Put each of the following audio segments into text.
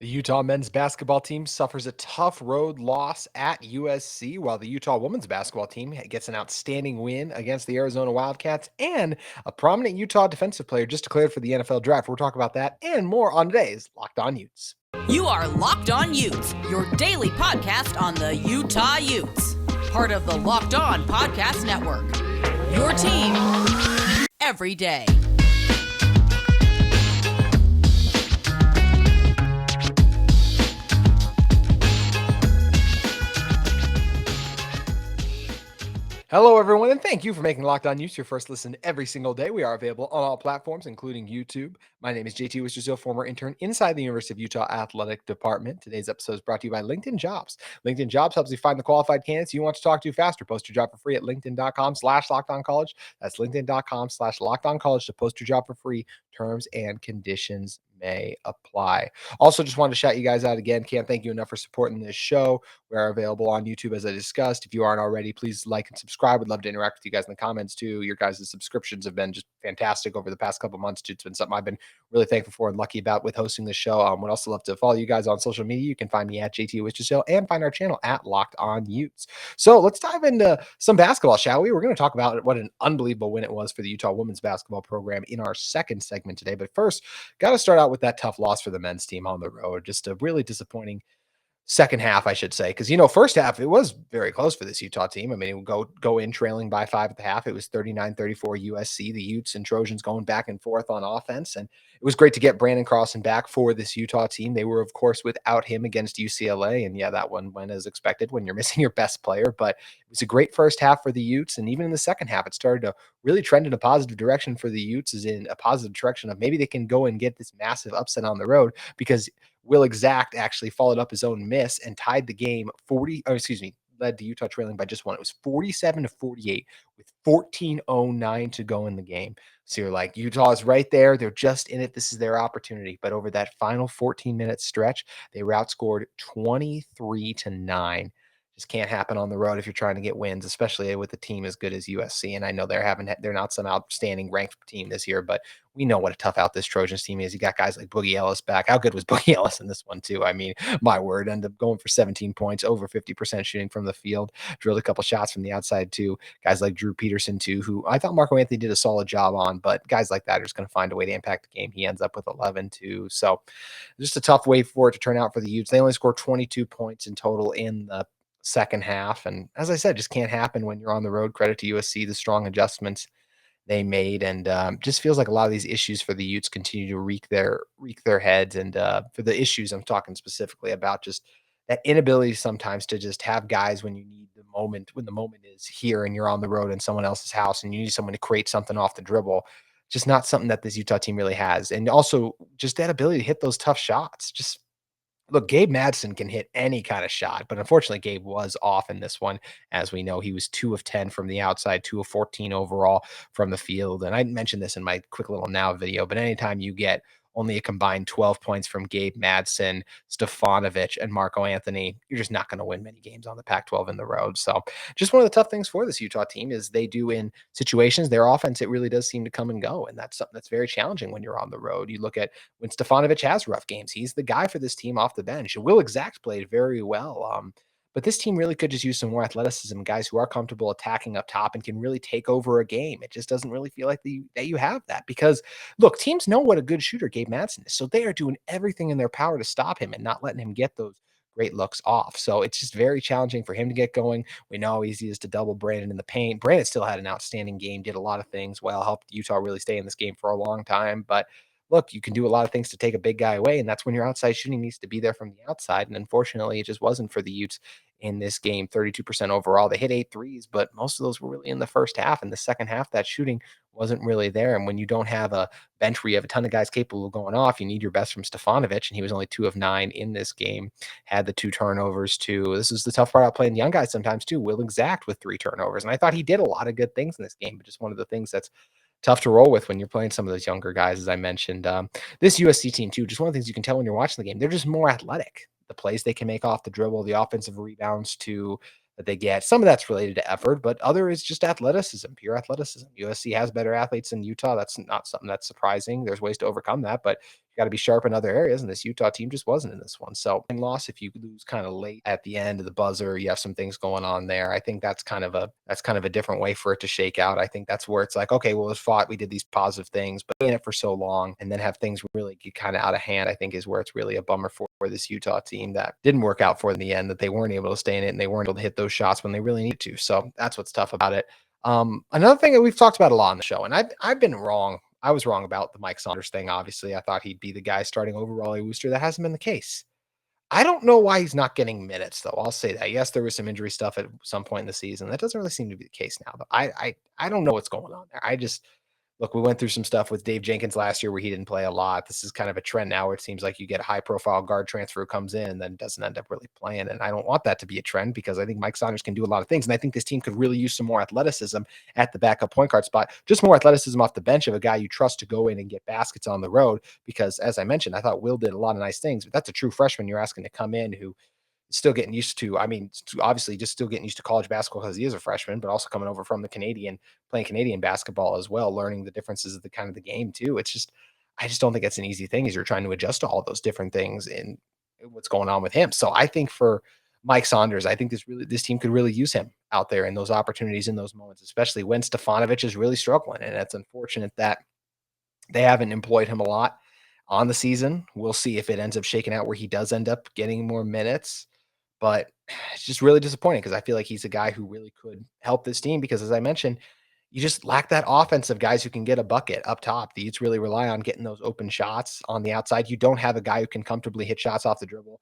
The Utah men's basketball team suffers a tough road loss at USC, while the Utah women's basketball team gets an outstanding win against the Arizona Wildcats, and a prominent Utah defensive player just declared for the NFL draft. We'll talk about that and more on today's Locked On Utes. You are Locked On Utes, your daily podcast on the Utah Utes, part of the Locked On Podcast Network. Your team every day. Hello, everyone, and thank you for making Locked On Utes your first listen every single day. We are available on all platforms, including YouTube. My name is JT Wistrcill, former intern inside the University of Utah Athletic Department. Today's episode is brought to you by LinkedIn Jobs. LinkedIn Jobs helps you find the qualified candidates you want to talk to faster. Post your job for free at linkedin.com/lockedoncollege. That's linkedin.com/lockedoncollege to post your job for free. Terms and conditions may apply. Also, just wanted to shout you guys out again. Can't thank you enough for supporting this show. We are available on YouTube, as I discussed. If you aren't already, please like and subscribe. Would love to interact with you guys in the comments too. Your guys' subscriptions have been just fantastic over the past couple months. It's been something I've been really thankful for and lucky about with hosting the show. Would also love to follow you guys on social media. You can find me at JT Wistrcill and find our channel at Locked On Utes. So let's dive into some basketball, shall we? We're going to talk about what an unbelievable win it was for the Utah women's basketball program in our second segment today. But first, got to start out with that tough loss for the men's team on the road. Just a really disappointing second half, I should say, because first half it was very close for this Utah team. I mean, it would go in trailing by 5 at the half. It was 39-34 USC. The Utes and Trojans going back and forth on offense, and it was great to get Brandon Crossan back for this Utah team. They were, of course, without him against UCLA, and yeah, that one went as expected when you're missing your best player. But it was a great first half for the Utes, and even in the second half, it started to really trend in a positive direction for the Utes, is in a positive direction of maybe they can go and get this massive upset on the road, because Will Exact actually followed up his own miss and tied the game led to Utah trailing by just one. It was 47-48 with 14:09 to go in the game. So you're like, Utah is right there. They're just in it. This is their opportunity. But over that final 14-minute stretch, they were outscored 23-9. Just can't happen on the road if you're trying to get wins, especially with a team as good as USC. And I know they're not some outstanding ranked team this year, but we know what a tough out this Trojans team is. You got guys like Boogie Ellis back. How good was Boogie Ellis in this one too? I mean, my word, ended up going for 17 points, over 50% shooting from the field, drilled a couple shots from the outside too. Guys like Drew Peterson too, who I thought Marco Anthony did a solid job on, but guys like that are just going to find a way to impact the game. He ends up with 11 too. So just a tough way for it to turn out for the Utes. They only scored 22 points in total in the second half. And as I said, just can't happen when you're on the road. Credit to USC, the strong adjustments they made, and just feels like a lot of these issues for the Utes continue to wreak their heads. And for the issues I'm talking specifically about, just that inability sometimes to just have guys when you need the moment, when the moment is here and you're on the road in someone else's house and you need someone to create something off the dribble. Just not something that this Utah team really has. And also just that ability to hit those tough shots. Just look, Gabe Madsen can hit any kind of shot, but unfortunately, Gabe was off in this one. As we know, he was 2 of 10 from the outside, 2 of 14 overall from the field. And I mentioned this in my quick little now video, but anytime you get only a combined 12 points from Gabe Madsen, Stefanovic, and Marco Anthony, you're just not going to win many games on the Pac-12 in the road. So just one of the tough things for this Utah team is they do in situations, their offense, it really does seem to come and go. And that's something that's very challenging when you're on the road. You look at when Stefanovic has rough games, he's the guy for this team off the bench. Will Exact played very well. But this team really could just use some more athleticism, guys who are comfortable attacking up top and can really take over a game. It just doesn't really feel like that you have that, because look, teams know what a good shooter Gabe Madsen is. So they are doing everything in their power to stop him and not letting him get those great looks off. So it's just very challenging for him to get going. We know how easy it is to double Brandon in the paint. Brandon still had an outstanding game, did a lot of things well, helped Utah really stay in this game for a long time. But look, you can do a lot of things to take a big guy away, and that's when your outside shooting needs to be there from the outside. And unfortunately, it just wasn't for the Utes in this game. 32% overall. They hit 8 threes, but most of those were really in the first half. In the second half, that shooting wasn't really there. And when you don't have a bench where you have a ton of guys capable of going off, you need your best from Stefanovic, and he was only 2 of 9 in this game. Had the 2 turnovers too. This is the tough part about playing young guys sometimes too. Will Exact with 3 turnovers, and I thought he did a lot of good things in this game, but just one of the things that's tough to roll with when you're playing some of those younger guys, as I mentioned. This USC team too, just one of the things you can tell when you're watching the game, they're just more athletic. The plays they can make off the dribble, the offensive rebounds too that they get. Some of that's related to effort, but other is just athleticism, pure athleticism. USC has better athletes than Utah. That's not something that's surprising. There's ways to overcome that, but got to be sharp in other areas. And this Utah team just wasn't in this one. So in loss, if you lose kind of late at the end of the buzzer, you have some things going on there. I think that's kind of a different way for it to shake out. I think that's where it's like, okay, well, it was fought. We did these positive things, but in it for so long and then have things really get kind of out of hand, I think is where it's really a bummer for this Utah team that didn't work out for in the end, that they weren't able to stay in it and they weren't able to hit those shots when they really need to. So that's what's tough about it. Another thing that we've talked about a lot on the show, and I've been wrong. I was wrong about the Mike Saunders thing. Obviously, I thought he'd be the guy starting over Raleigh Worcester. That hasn't been the case. I don't know why he's not getting minutes, though. I'll say that. Yes, there was some injury stuff at some point in the season. That doesn't really seem to be the case now. But I don't know what's going on there. Look, we went through some stuff with Dave Jenkins last year where he didn't play a lot. This is kind of a trend now where it seems like you get a high profile guard transfer who comes in and then doesn't end up really playing. And I don't want that to be a trend because I think Mike Saunders can do a lot of things. And I think this team could really use some more athleticism at the backup point guard spot, just more athleticism off the bench of a guy you trust to go in and get baskets on the road. Because as I mentioned, I thought Will did a lot of nice things, but that's a true freshman you're asking to come in who still getting used to, I mean, obviously just still getting used to college basketball because he is a freshman, but also coming over from the Canadian, playing Canadian basketball as well, learning the differences of the kind of the game too. I just don't think it's an easy thing as you're trying to adjust to all those different things and what's going on with him. So I think for Mike Saunders, I think this team could really use him out there in those opportunities in those moments, especially when Stefanovic is really struggling. And it's unfortunate that they haven't employed him a lot on the season. We'll see if it ends up shaking out where he does end up getting more minutes. But it's just really disappointing because I feel like he's a guy who really could help this team because, as I mentioned, you just lack that offensive guys who can get a bucket up top. The Utes really rely on getting those open shots on the outside. You don't have a guy who can comfortably hit shots off the dribble.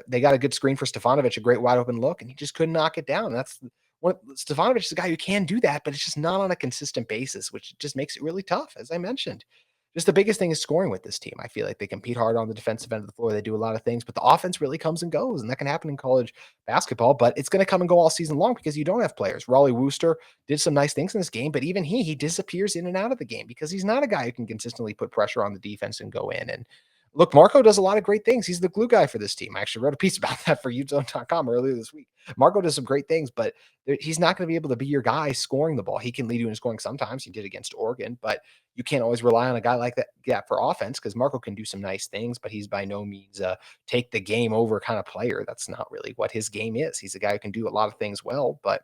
They got a good screen for Stefanovic, a great wide open look, and he just couldn't knock it down. That's what Stefanovic is a guy who can do that, but it's just not on a consistent basis, which just makes it really tough, as I mentioned. Just the biggest thing is scoring with this team. I feel like they compete hard on the defensive end of the floor. They do a lot of things, but the offense really comes and goes, and that can happen in college basketball. But it's going to come and go all season long because you don't have players. Raleigh Worcester did some nice things in this game, but even he disappears in and out of the game because he's not a guy who can consistently put pressure on the defense and go in. And look, Marco does a lot of great things. He's the glue guy for this team. I actually wrote a piece about that for Utah.com earlier this week. Marco does some great things, but he's not going to be able to be your guy scoring the ball. He can lead you in scoring sometimes. He did against Oregon, but you can't always rely on a guy like that for offense because Marco can do some nice things, but he's by no means a take the game over kind of player. That's not really what his game is. He's a guy who can do a lot of things well, but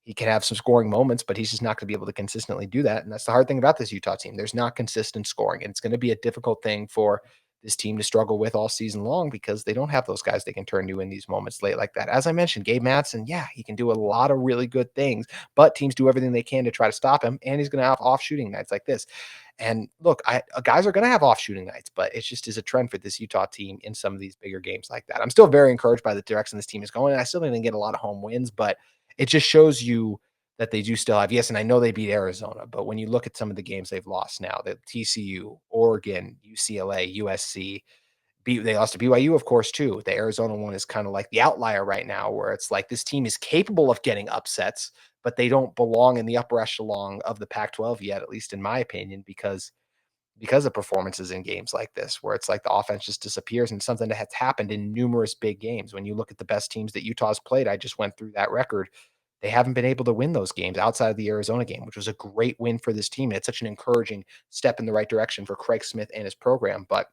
he can have some scoring moments, but he's just not going to be able to consistently do that. And that's the hard thing about this Utah team. There's not consistent scoring, and it's going to be a difficult thing for this team to struggle with all season long because they don't have those guys they can turn to in these moments late like that. As I mentioned, Gabe Madsen, yeah, he can do a lot of really good things, but teams do everything they can to try to stop him, and he's going to have off shooting nights like this. And look, guys are going to have off shooting nights, but it just is a trend for this Utah team in some of these bigger games like that. I'm still very encouraged by the direction this team is going. And I still think they can get a lot of home wins, but it just shows you that they do still have, yes, and I know they beat Arizona, but when you look at some of the games they've lost now, the TCU, Oregon, UCLA, USC, they lost to BYU, of course, too. The Arizona one is kind of like the outlier right now, where it's like this team is capable of getting upsets, but they don't belong in the upper echelon of the Pac-12 yet, at least in my opinion, because of performances in games like this, where it's like the offense just disappears, and something that has happened in numerous big games. When you look at the best teams that Utah's played, I just went through that record. They haven't been able to win those games outside of the Arizona game, which was a great win for this team. And it's such an encouraging step in the right direction for Craig Smith and his program. But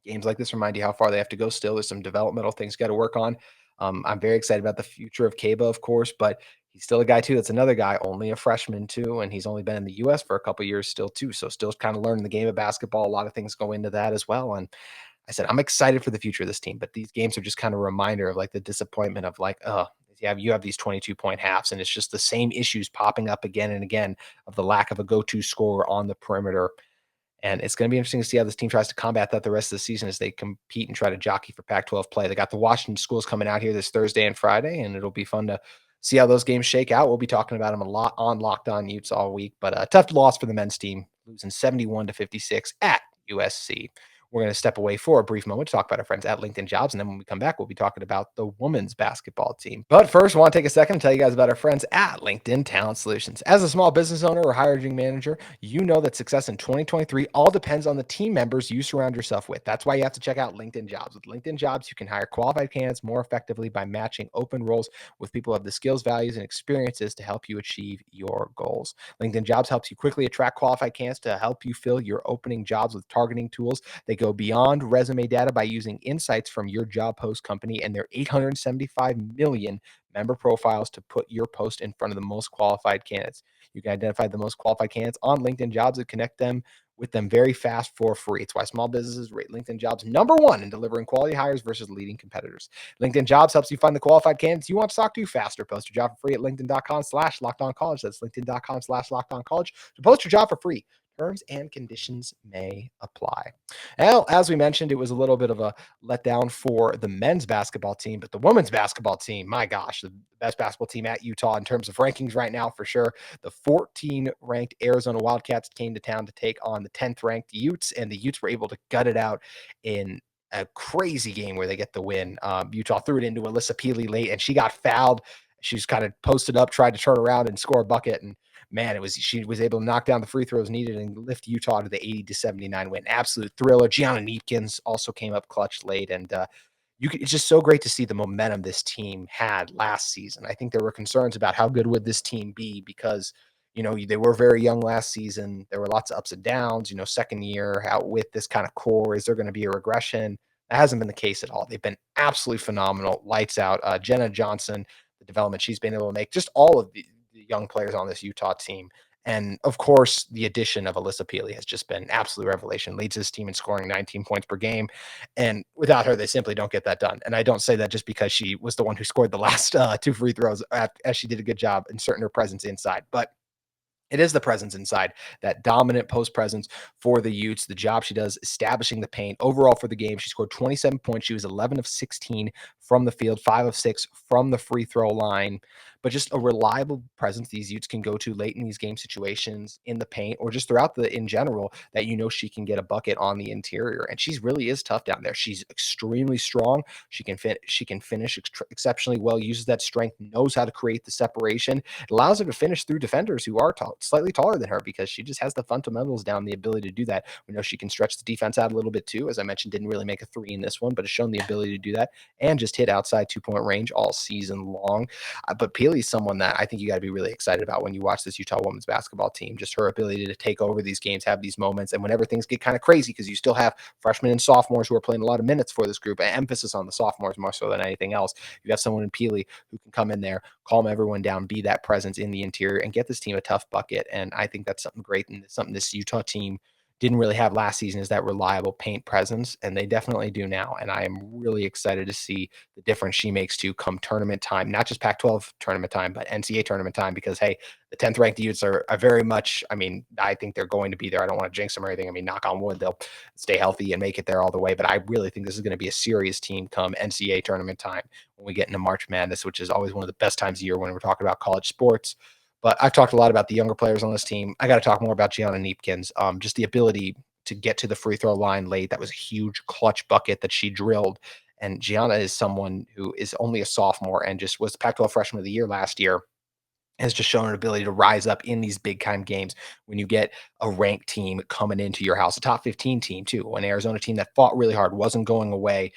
games like this remind you how far they have to go still. There's some developmental things got to work on. I'm very excited about the future of Kaba, of course, but he's still a guy too. That's another guy, only a freshman too, and he's only been in the U.S. for a couple years still too. So still kind of learning the game of basketball. A lot of things go into that as well. And I said I'm excited for the future of this team, but these games are just kind of a reminder of like the disappointment of like, you have these 22-point halves, and it's just the same issues popping up again and again of the lack of a go-to scorer on the perimeter. And it's going to be interesting to see how this team tries to combat that the rest of the season as they compete and try to jockey for Pac-12 play. They got the Washington schools coming out here this Thursday and Friday, and it'll be fun to see how those games shake out. We'll be talking about them a lot on Locked On Utes all week, but a tough loss for the men's team, losing 71-56 at USC. We're going to step away for a brief moment to talk about our friends at LinkedIn Jobs. And then when we come back, we'll be talking about the women's basketball team. But first, I want to take a second to tell you guys about our friends at LinkedIn Talent Solutions. As a small business owner or hiring manager, you know that success in 2023 all depends on the team members you surround yourself with. That's why you have to check out LinkedIn Jobs. With LinkedIn Jobs, you can hire qualified candidates more effectively by matching open roles with people who have the skills, values, and experiences to help you achieve your goals. LinkedIn Jobs helps you quickly attract qualified candidates to help you fill your opening jobs with targeting tools. They go beyond resume data by using insights from your job post company and their 875 million member profiles to put your post in front of the most qualified candidates. You can identify the most qualified candidates on LinkedIn Jobs and connect them with them very fast for free. It's why small businesses rate LinkedIn Jobs #1 in delivering quality hires versus leading competitors. LinkedIn Jobs helps you find the qualified candidates you want to talk to faster. Post your job for free at linkedin.com/lockedoncollege. That's linkedin.com/lockedoncollege to post your job for free. Terms and conditions may apply. Well, as we mentioned, it was a little bit of a letdown for the men's basketball team, but the women's basketball team, my gosh, the best basketball team at Utah in terms of rankings right now for sure. The 14 ranked Arizona Wildcats came to town to take on the 10th ranked Utes, and the Utes were able to gut it out in a crazy game where they get the win. Utah threw it into Alyssa Peely late, and she got fouled. She's kind of posted up, tried to turn around and score a bucket, and man, she was able to knock down the free throws needed and lift Utah to the 80-79 win. Absolute thriller. Gianna Neepkins also came up clutch late, and it's just so great to see the momentum this team had last season. I think there were concerns about how good would this team be because, they were very young last season. There were lots of ups and downs, second year out with this kind of core. Is there going to be a regression? That hasn't been the case at all. They've been absolutely phenomenal. Lights out. Jenna Johnson, the development she's been able to make, just all of the young players on this Utah team. And of course, the addition of Alyssa Peely has just been absolute revelation. Leads this team in scoring 19 points per game. And without her, they simply don't get that done. And I don't say that just because she was the one who scored the last 2 free throws, as she did a good job inserting her presence inside. But it is the presence inside, that dominant post presence for the Utes, the job she does establishing the paint. Overall for the game, she scored 27 points. She was 11 of 16 from the field, 5 of 6 from the free throw line. But just a reliable presence these Utes can go to late in these game situations in the paint or just throughout in general that she can get a bucket on the interior. And she really is tough down there. She's extremely strong. She can finish exceptionally well, uses that strength, knows how to create the separation. It allows her to finish through defenders who are slightly taller than her because she just has the fundamentals down, the ability to do that. We know she can stretch the defense out a little bit too. As I mentioned, didn't really make a 3 in this one, but has shown the ability to do that and just hit outside 2-point range all season long. But Peely is someone that I think you got to be really excited about when you watch this Utah women's basketball team. Just her ability to take over these games, have these moments, and whenever things get kind of crazy, because you still have freshmen and sophomores who are playing a lot of minutes for this group, emphasis on the sophomores more so than anything else. You have someone in Peely who can come in there, calm everyone down, be that presence in the interior, and get this team a tough bucket. And I think that's something great, and something this Utah team didn't really have last season, is that reliable paint presence, and they definitely do now. And I am really excited to see the difference she makes too come tournament time, not just Pac-12 tournament time, but NCAA tournament time, because, hey, the 10th ranked Utes are very much, I think they're going to be there. I don't want to jinx them or anything. Knock on wood, they'll stay healthy and make it there all the way. But I really think this is going to be a serious team come NCAA tournament time when we get into March Madness, which is always one of the best times of year when we're talking about college sports. But I've talked a lot about the younger players on this team. I got to talk more about Gianna Neepkins. Just the ability to get to the free throw line late. That was a huge clutch bucket that she drilled. And Gianna is someone who is only a sophomore and just was Pac-12 Freshman of the Year last year. Has just shown an ability to rise up in these big time games when you get a ranked team coming into your house, a top 15 team too, an Arizona team that fought really hard, wasn't going away.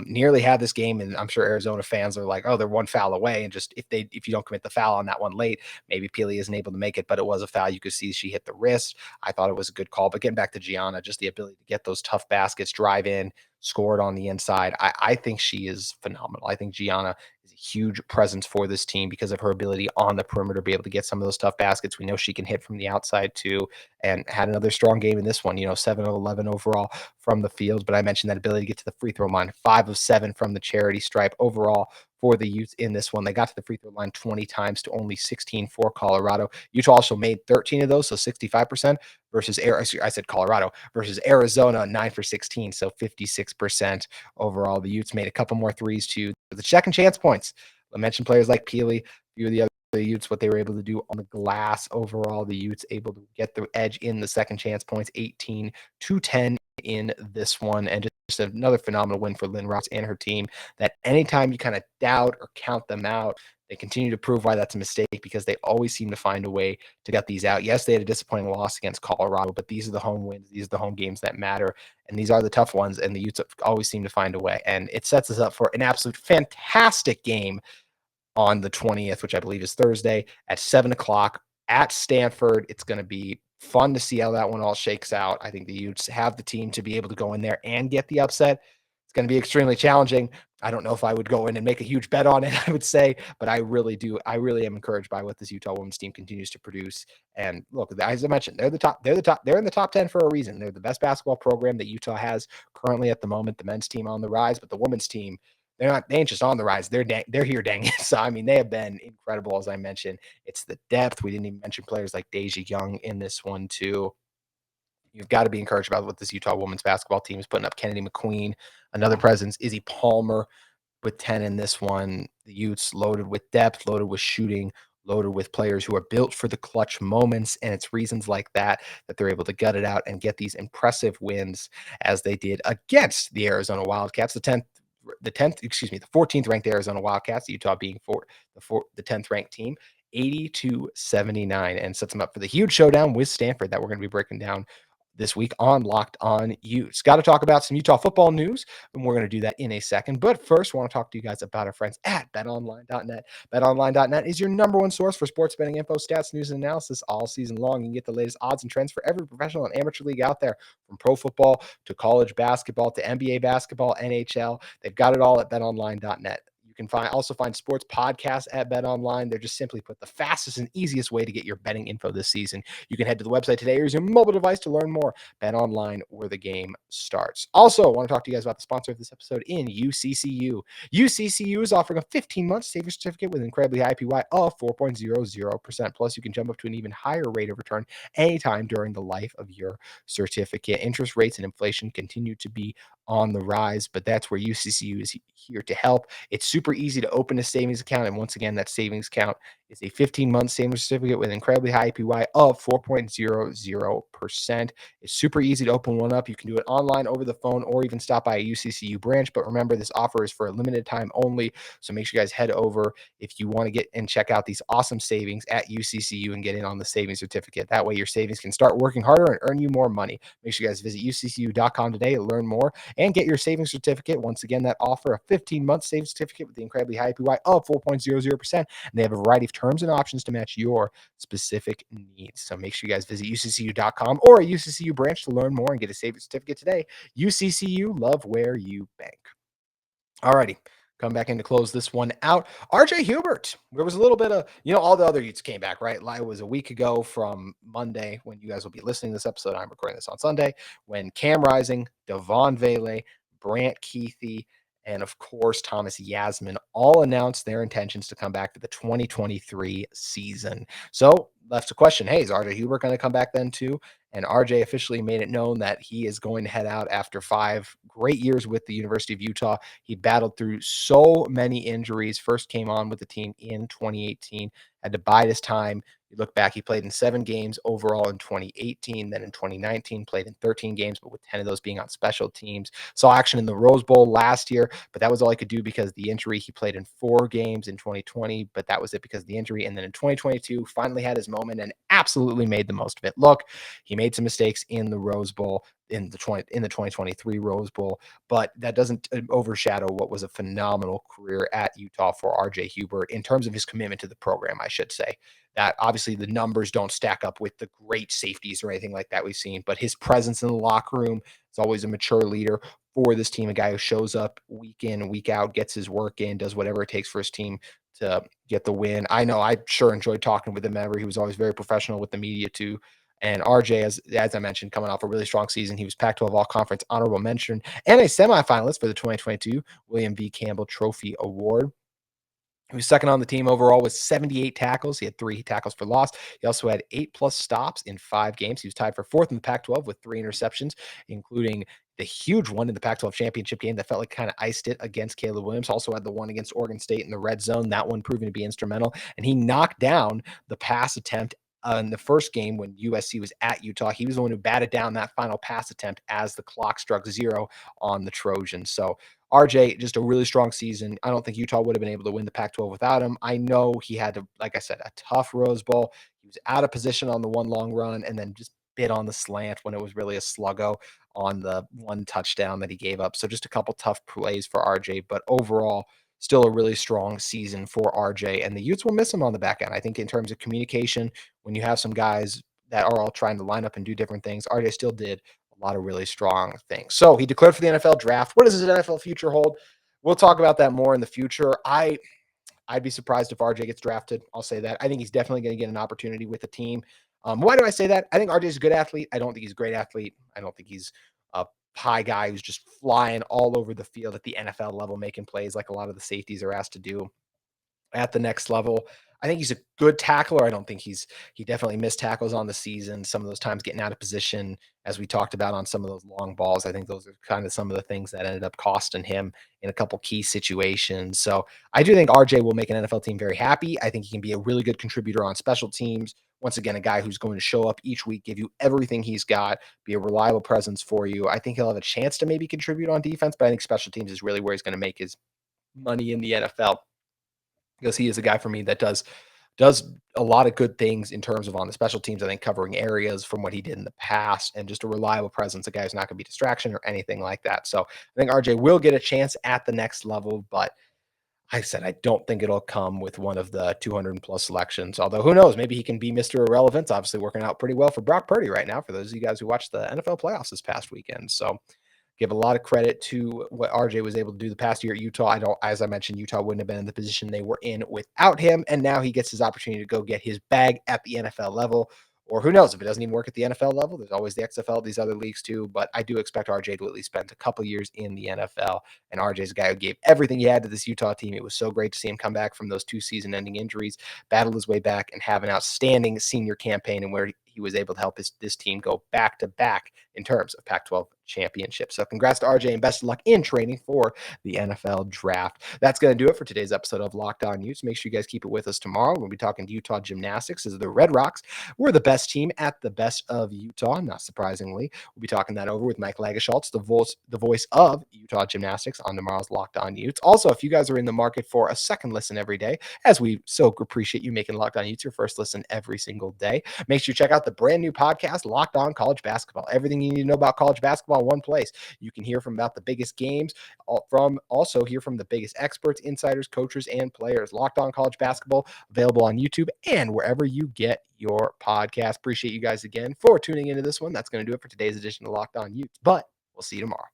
Nearly had this game, and I'm sure Arizona fans are like, oh, they're one foul away. And just if you don't commit the foul on that one late, maybe Peely isn't able to make it, but it was a foul. You could see she hit the wrist. I thought it was a good call. But getting back to Gianna, just the ability to get those tough baskets, drive in, scored on the inside. I think she is phenomenal. I think Gianna is a huge presence for this team because of her ability on the perimeter, be able to get some of those tough baskets. We know she can hit from the outside too, and had another strong game in this one, 7 of 11 overall from the field. But I mentioned that ability to get to the free throw line, 5 of 7 from the charity stripe overall for the Utes in this one. They got to the free throw line 20 times to only 16 for Colorado. Utah also made 13 of those, so 65% versus Colorado versus Arizona, 9 for 16, so 56% overall. The Utes made a couple more threes to the second chance points. I mentioned players like Peely, a few of the other Utes, what they were able to do on the glass overall. The Utes able to get the edge in the second chance points, 18 to 10 in this one, and just another phenomenal win for Lynn Ross and her team, that anytime you kind of doubt or count them out, they continue to prove why that's a mistake, because they always seem to find a way to get these out. Yes, they had a disappointing loss against Colorado, but these are the home wins. These are the home games that matter, and these are the tough ones, and the Utes always seem to find a way. And it sets us up for an absolute fantastic game on the 20th, which I believe is Thursday at 7 o'clock at Stanford. It's going to be fun to see how that one all shakes out. I think the Utes have the team to be able to go in there and get the upset. It's going to be extremely challenging. I don't know if I would go in and make a huge bet on it, I would say, but I really do. I really am encouraged by what this Utah women's team continues to produce. And look, as I mentioned, they're in the top 10 for a reason. They're the best basketball program that Utah has currently at the moment. The men's team on the rise, but the women's team, they ain't just on the rise. They're here, dang it. So, I mean, they have been incredible, as I mentioned. It's the depth. We didn't even mention players like Deja Young in this one, too. You've got to be encouraged about what this Utah women's basketball team is putting up. Kennedy McQueen, another presence. Izzy Palmer with 10 in this one. The Utes loaded with depth, loaded with shooting, loaded with players who are built for the clutch moments. And it's reasons like that they're able to gut it out and get these impressive wins, as they did against the Arizona Wildcats, the 14th ranked Arizona Wildcats, Utah being the 10th ranked team, 80-79, and sets them up for the huge showdown with Stanford that we're going to be breaking down this week on Locked On Utes. Got to talk about some Utah football news, and we're going to do that in a second. But first, I want to talk to you guys about our friends at BetOnline.net. BetOnline.net is your number one source for sports betting info, stats, news, and analysis all season long. You can get the latest odds and trends for every professional and amateur league out there, from pro football to college basketball to NBA basketball, NHL. They've got it all at BetOnline.net. You can also find sports podcasts at BetOnline. They're just simply put the fastest and easiest way to get your betting info this season. You can head to the website today or use your mobile device to learn more. BetOnline, where the game starts. Also, I want to talk to you guys about the sponsor of this episode in UCCU. UCCU is offering a 15-month savings certificate with an incredibly high APY of 4.00%. Plus, you can jump up to an even higher rate of return anytime during the life of your certificate. Interest rates and inflation continue to be on the rise, but that's where UCCU is here to help. It's super easy to open a savings account, and once again, that savings account is a 15-month savings certificate with an incredibly high APY of 4.00%. It's super easy to open one up. You can do it online, over the phone, or even stop by a UCCU branch. But remember, this offer is for a limited time only, so make sure you guys head over if you want to get and check out these awesome savings at UCCU and get in on the savings certificate. That way, your savings can start working harder and earn you more money. Make sure you guys visit UCCU.com today to learn more and get your savings certificate. Once again, that offer, a 15-month savings certificate with the incredibly high APY of 4.00%. And they have a variety of terms and options to match your specific needs. So make sure you guys visit UCCU.com or a UCCU branch to learn more and get a savings certificate today. UCCU, love where you bank. Alrighty. Come back in to close this one out. RJ Hubert. There was a little bit of, all the other Utes came back, right? It was a week ago from Monday when you guys will be listening to this episode. I'm recording this on Sunday, when Cam Rising, Devon Vele, Brant Keithy, and of course, Thomas Yasmin all announced their intentions to come back to the 2023 season. So left a question. Hey, is RJ Hubert going to come back then too? And RJ officially made it known that he is going to head out after 5 great years with the University of Utah. He battled through so many injuries, first came on with the team in 2018, had to bide his time. You look back, he played in 7 games overall in 2018. Then in 2019, played in 13 games, but with 10 of those being on special teams. Saw action in the Rose Bowl last year, but that was all he could do because of the injury. He played in 4 games in 2020, but that was it because of the injury. And then in 2022, finally had his moment and absolutely made the most of it. Look, he made some mistakes in the Rose Bowl, in the 2023 Rose Bowl, but that doesn't overshadow what was a phenomenal career at Utah for RJ Hubert in terms of his commitment to the program, I should say. That obviously the numbers don't stack up with the great safeties or anything like that we've seen, but his presence in the locker room is always a mature leader for this team, a guy who shows up week in and week out, gets his work in, does whatever it takes for his team to get the win. I know I sure enjoyed talking with him ever. He was always very professional with the media too. And RJ, as I mentioned, coming off a really strong season, he was Pac-12 All-Conference honorable mention and a semifinalist for the 2022 William V. Campbell Trophy Award. He was second on the team overall with 78 tackles. He had 3 tackles for loss. He also had 8+ stops in 5 games. He was tied for 4th in the Pac-12 with 3 interceptions, including the huge one in the Pac-12 championship game that felt like kind of iced it against Caleb Williams. Also had the one against Oregon State in the red zone, that one proving to be instrumental. And he knocked down the pass attempt in the first game when USC was at Utah. He was the one who batted down that final pass attempt as the clock struck 0 on the Trojans. So RJ, just a really strong season. I don't think Utah would have been able to win the Pac-12 without him. I know he had to, like I said, a tough Rose Bowl. He was out of position on the one long run and then just bit on the slant when it was really a sluggo on the one touchdown that he gave up. So just a couple tough plays for RJ, but overall, still a really strong season for RJ. And the Utes will miss him on the back end. I think in terms of communication, when you have some guys that are all trying to line up and do different things, RJ still did a lot of really strong things. So he declared for the NFL draft. What does his NFL future hold? We'll talk about that more in the future. I'd be surprised if RJ gets drafted. I'll say that. I think he's definitely going to get an opportunity with the team. Why do I say that? I think RJ is a good athlete. I don't think he's a great athlete. I don't think he's a high guy who's just flying all over the field at the NFL level, making plays like a lot of the safeties are asked to do at the next level. I think he's a good tackler. I don't think he definitely missed tackles on the season. Some of those times getting out of position, as we talked about on some of those long balls. I think those are kind of some of the things that ended up costing him in a couple key situations. So I do think RJ will make an NFL team very happy. I think he can be a really good contributor on special teams. Once again, a guy who's going to show up each week, give you everything he's got, be a reliable presence for you. I think he'll have a chance to maybe contribute on defense, but I think special teams is really where he's going to make his money in the NFL, because he is a guy for me that does a lot of good things in terms of on the special teams. I think covering areas from what he did in the past and just a reliable presence. A guy who's not going to be distraction or anything like that. So I think RJ will get a chance at the next level, but I said I don't think it'll come with one of the 200 plus selections. Although who knows? Maybe he can be Mr. Irrelevant. Obviously working out pretty well for Brock Purdy right now. For those of you guys who watched the NFL playoffs this past weekend, so give a lot of credit to what RJ was able to do the past year at Utah. As I mentioned, Utah wouldn't have been in the position they were in without him. And now he gets his opportunity to go get his bag at the NFL level. Or who knows, if it doesn't even work at the NFL level, there's always the XFL, these other leagues too. But I do expect RJ to at least spend a couple years in the NFL. And RJ's a guy who gave everything he had to this Utah team. It was so great to see him come back from those 2 season-ending injuries, battle his way back, and have an outstanding senior campaign, and where he was able to help this team go back to back in terms of Pac-12 championships. So congrats to RJ and best of luck in training for the NFL draft. That's going to do it for today's episode of Locked On Utes. Make sure you guys keep it with us tomorrow. We'll be talking to Utah Gymnastics as the Red Rocks. We're the best team at the best of Utah, not surprisingly. We'll be talking that over with Mike Lagerschaltz, the voice of Utah Gymnastics, on tomorrow's Locked On Utes. Also, if you guys are in the market for a second listen every day, as we so appreciate you making Locked On Utes your first listen every single day, make sure you check out the brand new podcast, Locked On College Basketball. Everything you need to know about college basketball in one place. You can hear from about the biggest games, also hear from the biggest experts, insiders, coaches, and players. Locked On College Basketball, available on YouTube and wherever you get your podcast. Appreciate you guys again for tuning into this one. That's going to do it for today's edition of Locked On Utes, but we'll see you tomorrow.